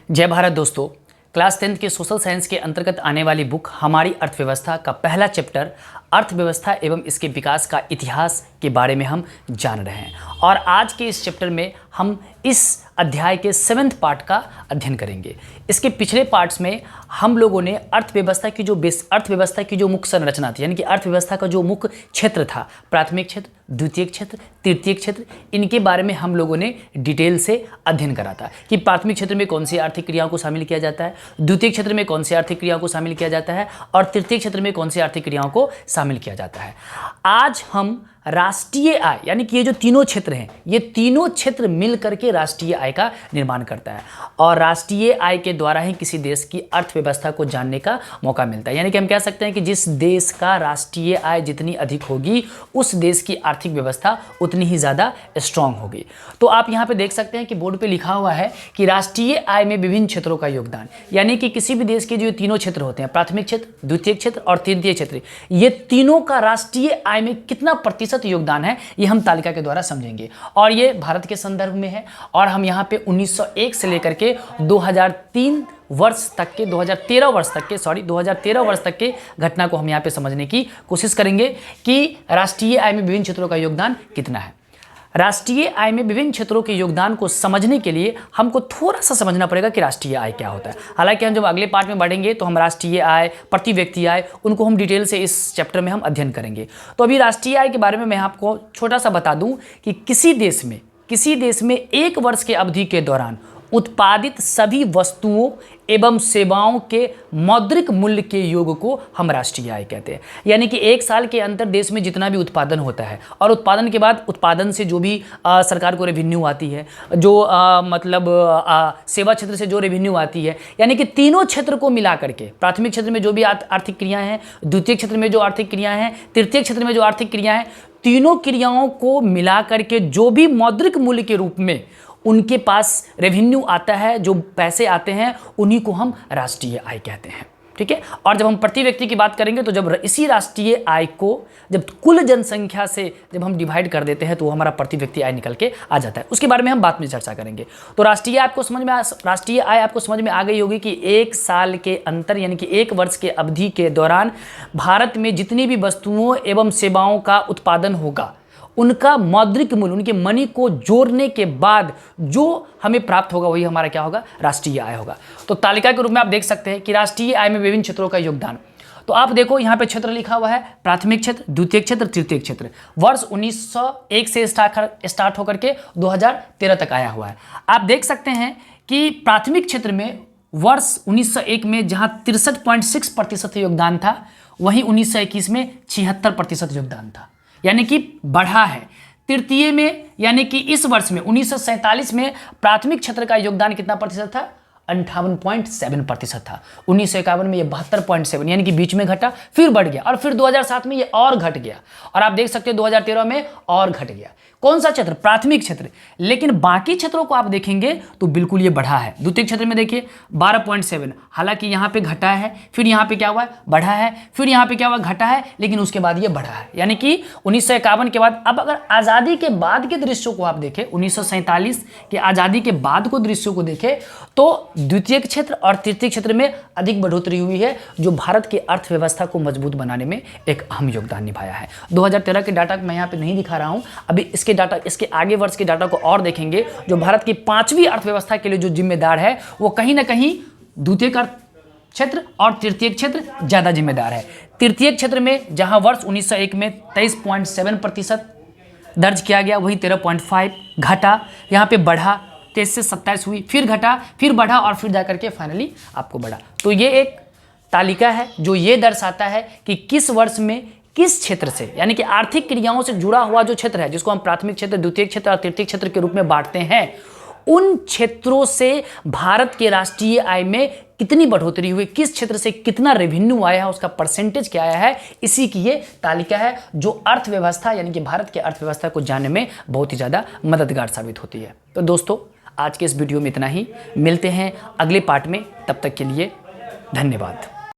जय भारत दोस्तों। Class 10th के सोशल साइंस के अंतर्गत आने वाली बुक हमारी अर्थव्यवस्था का पहला चैप्टर अर्थव्यवस्था एवं इसके विकास का इतिहास के बारे में हम जान रहे हैं और आज के इस चैप्टर में हम इस अध्याय के 7th पार्ट का अध्ययन करेंगे। इसके पिछले पार्ट्स में हम लोगों ने अर्थव्यवस्था की जो मुख्य संरचना थी, यानी कि अर्थव्यवस्था का जो मुख्य क्षेत्र था, प्राथमिक क्षेत्र, द्वितीयक क्षेत्र, तृतीयक क्षेत्र, इनके बारे में हम लोगों ने डिटेल से अध्ययन करा था कि प्राथमिक क्षेत्र में कौन सी आर्थिक क्रियाओं को शामिल किया जाता है, द्वितीय क्षेत्र में कौन सी आर्थिक क्रियाओं को शामिल किया जाता है और तृतीय क्षेत्र में कौन सी आर्थिक क्रियाओं को शामिल किया जाता है। आज हम राष्ट्रीय आय, यानी कि ये जो तीनों क्षेत्र हैं, ये तीनों क्षेत्र मिल करके राष्ट्रीय आय का निर्माण करता है और राष्ट्रीय आय के द्वारा ही किसी देश की अर्थव्यवस्था को जानने का मौका मिलता है। यानी कि हम कह सकते हैं कि जिस देश का राष्ट्रीय आय जितनी अधिक होगी उस देश की आर्थिक व्यवस्था उतनी ही ज़्यादा स्ट्रांग होगी। तो आप यहाँ पे देख सकते हैं कि बोर्ड पे लिखा हुआ है कि राष्ट्रीय आय में विभिन्न क्षेत्रों का योगदान, यानी कि किसी भी देश के जो तीनों क्षेत्र होते हैं, प्राथमिक क्षेत्र, द्वितीय क्षेत्र और तृतीय क्षेत्र, ये तीनों का राष्ट्रीय आय में कितना प्रतिशत योगदान है, ये हम तालिका के द्वारा समझेंगे। और ये भारत के संदर्भ में है और हम यहाँ पे 1901 से लेकर के 2013 वर्ष तक के 2013 वर्ष तक के घटना को हम यहाँ पे समझने की कोशिश करेंगे कि राष्ट्रीय आय में विभिन्न क्षेत्रों का योगदान कितना है। राष्ट्रीय आय में विभिन्न क्षेत्रों के योगदान को समझने के लिए हमको थोड़ा सा समझना पड़ेगा कि राष्ट्रीय आय क्या होता है। हालांकि हम जब अगले पार्ट में बढ़ेंगे तो हम राष्ट्रीय आय, प्रति व्यक्ति आय, उनको हम डिटेल से इस चैप्टर में हम अध्ययन करेंगे। तो अभी राष्ट्रीय आय के बारे में मैं आपको छोटा सा बता दूं कि किसी देश में एक वर्ष के अवधि के दौरान उत्पादित सभी वस्तुओं एवं सेवाओं के मौद्रिक मूल्य के योग को हम राष्ट्रीय आय कहते हैं। यानी कि एक साल के अंदर देश में जितना भी उत्पादन होता है और उत्पादन के बाद उत्पादन से जो भी सरकार को रेवेन्यू आती है, जो सेवा क्षेत्र से जो रेवेन्यू आती है, यानी कि तीनों क्षेत्र को मिला करके, प्राथमिक क्षेत्र में जो भी आर्थिक क्रियाएं हैं, द्वितीय क्षेत्र में जो आर्थिक क्रियाएं हैं, तृतीय क्षेत्र में जो आर्थिक क्रियाएं हैं, तीनों क्रियाओं को मिला करके जो भी मौद्रिक मूल्य के रूप में उनके पास रेवेन्यू आता है, जो पैसे आते हैं, उन्हीं को हम राष्ट्रीय आय कहते हैं। ठीक है। और जब हम प्रति व्यक्ति की बात करेंगे तो जब इसी राष्ट्रीय आय को जब कुल जनसंख्या से जब हम डिवाइड कर देते हैं तो हमारा प्रति व्यक्ति आय निकल के आ जाता है। उसके बारे में हम बाद में चर्चा करेंगे। तो राष्ट्रीय आय आपको समझ में आ गई होगी कि एक साल के अंतर, यानी कि एक वर्ष के अवधि के दौरान भारत में जितनी भी वस्तुओं एवं सेवाओं का उत्पादन होगा, उनका मौद्रिक मूल्य, उनके मनी को जोड़ने के बाद जो हमें प्राप्त होगा वही हमारा क्या होगा, राष्ट्रीय आय होगा। तो तालिका के रूप में आप देख सकते हैं कि राष्ट्रीय आय में विभिन्न क्षेत्रों का योगदान। तो आप देखो यहाँ पे क्षेत्र लिखा हुआ है, प्राथमिक क्षेत्र, द्वितीय क्षेत्र, तृतीय क्षेत्र। वर्ष 1901 से स्टार्ट होकर के 2013 तक आया हुआ है। आप देख सकते हैं कि प्राथमिक क्षेत्र में वर्ष 1901 में जहाँ 63.6% योगदान था, वहीं 1921 में 76% योगदान था, यानी कि बढ़ा है। तृतीय में, यानी कि इस वर्ष में 1947 में प्राथमिक क्षेत्र का योगदान कितना प्रतिशत था, 58.7% था। 1951 में ये 72.7, यानी कि बीच में घटा, फिर बढ़ गया और फिर 2007 में ये और घट गया और आप देख सकते हैं 2013 में और घट गया। कौन सा क्षेत्र, प्राथमिक क्षेत्र। लेकिन बाकी क्षेत्रों को आप देखेंगे तो बिल्कुल ये बढ़ा है। द्वितीय क्षेत्र में देखिए 12.7, हालांकि यहाँ पे घटा है, फिर यहाँ पे क्या हुआ है, बढ़ा है, फिर यहाँ पे क्या हुआ, घटा है, लेकिन उसके बाद ये बढ़ा है। यानी कि 1951 के बाद, अब अगर आज़ादी के बाद के दृश्यों को आप देखें, 1947 के आज़ादी के बाद को दृश्यों को देखें तो द्वितीय क्षेत्र और तृतीय क्षेत्र में अधिक बढ़ोतरी हुई है, जो भारत की अर्थव्यवस्था को मजबूत बनाने में एक अहम योगदान निभाया है। 2013 के डाटा मैं यहाँ पे नहीं दिखा रहा हूँ, अभी इसके आगे वर्ष के डाटा को और देखेंगे। जो भारत की 5वीं अर्थव्यवस्था के लिए जो जिम्मेदार है वो कहीं ना कहीं द्वितीय क्षेत्र और तृतीय क्षेत्र ज़्यादा जिम्मेदार है। तृतीय क्षेत्र में जहाँ वर्ष 1901 में 23.7% दर्ज किया गया, वही 13.5 घटा, यहाँ पे बढ़ा, 23 से 27 हुई, फिर घटा, फिर बढ़ा और फिर जाकर के फाइनली आपको बढ़ा। तो ये एक तालिका है जो ये दर्शाता है कि किस वर्ष में किस क्षेत्र से, यानी कि आर्थिक क्रियाओं से जुड़ा हुआ जो क्षेत्र है, जिसको हम प्राथमिक क्षेत्र, द्वितीय क्षेत्र और तृतीय क्षेत्र के रूप में बांटते हैं, उन क्षेत्रों से भारत के राष्ट्रीय आय में कितनी बढ़ोतरी हुई, किस क्षेत्र से कितना रेवेन्यू आया है, उसका परसेंटेज क्या आया है, इसी की ये तालिका है जो अर्थव्यवस्था, यानी कि भारत की अर्थव्यवस्था को जानने में बहुत ही ज़्यादा मददगार साबित होती है। तो दोस्तों आज के इस वीडियो में इतना ही, मिलते हैं अगले पार्ट में, तब तक के लिए धन्यवाद।